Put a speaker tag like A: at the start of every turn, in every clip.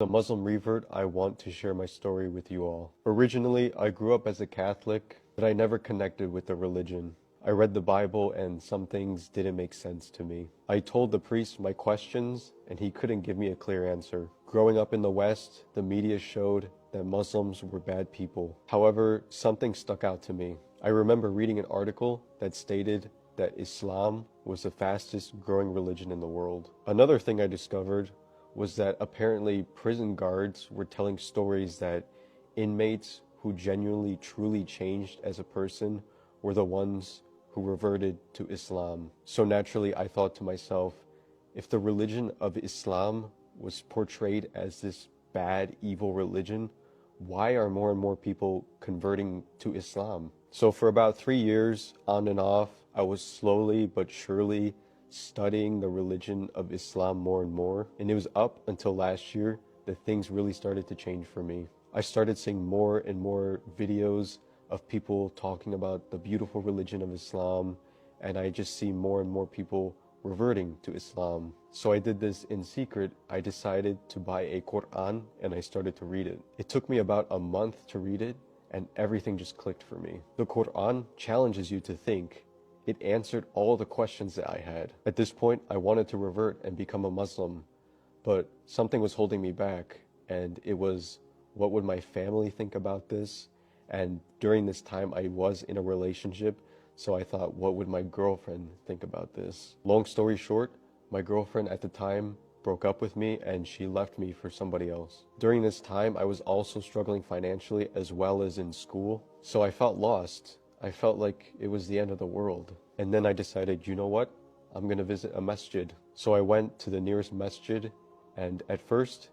A: A Muslim revert, I want to share my story with you all. Originally, I grew up as a Catholic, but I never connected with the religion. I read the Bible and some things didn't make sense to me. I told the priest my questions and he couldn't give me a clear answer. Growing up in the West, the media showed that Muslims were bad people. However, something stuck out to me. I remember reading an article that stated that Islam was the fastest growing religion in the world. Another thing I discovered was that apparently prison guards were telling stories that inmates who genuinely truly changed as a person were the ones who reverted to Islam. So naturally I thought to myself, if the religion of Islam was portrayed as this bad, evil religion, why are more and more people converting to Islam? So for about 3 years, on and off, I was slowly but surely studying the religion of Islam more and more. And it was up until last year that things really started to change for me. I started seeing more and more videos of people talking about the beautiful religion of Islam, and I just see more and more people reverting to Islam. So I did this in secret. I decided to buy a Quran and I started to read it. It took me about a month to read it and everything just clicked for me. The Quran challenges you to think. It answered all the questions that I had. At this point, I wanted to revert and become a Muslim, but something was holding me back, and it was, what would my family think about this? And during this time, I was in a relationship, so I thought, what would my girlfriend think about this? Long story short, my girlfriend at the time broke up with me and she left me for somebody else. During this time, I was also struggling financially as well as in school, so I felt lost. I felt like it was the end of the world. And then I decided, you know what? I'm gonna visit a masjid. So I went to the nearest masjid, and at first,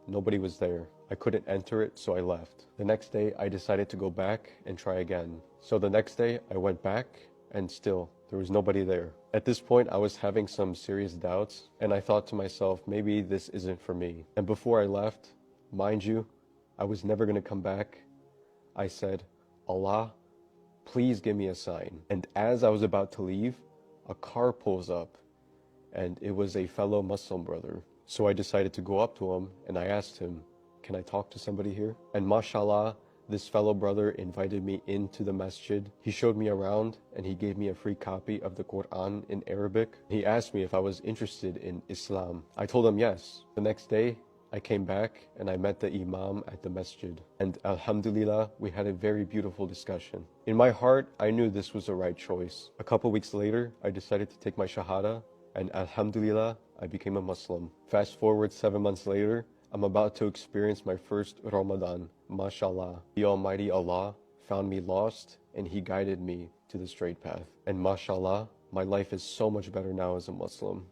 A: nobody was there. I couldn't enter it, so I left. The next day, I decided to go back and try again. So the next day, I went back, and still, there was nobody there. At this point, I was having some serious doubts, and I thought to myself, maybe this isn't for me. And before I left, mind you, I was never gonna come back. I said, Allah, please give me a sign. And as I was about to leave, a car pulls up, and it was a fellow Muslim brother. So I decided to go up to him, and I asked him, can I talk to somebody here? And mashallah, this fellow brother invited me into the masjid. He showed me around and he gave me a free copy of the Quran in Arabic. He asked me if I was interested in Islam. I told him yes. The next day, I came back and I met the Imam at the masjid. And alhamdulillah, we had a very beautiful discussion. In my heart, I knew this was the right choice. A couple weeks later, I decided to take my Shahada, and alhamdulillah, I became a Muslim. Fast forward 7 months later, I'm about to experience my first Ramadan. Mashallah, the Almighty Allah found me lost and He guided me to the straight path. And mashallah, my life is so much better now as a Muslim.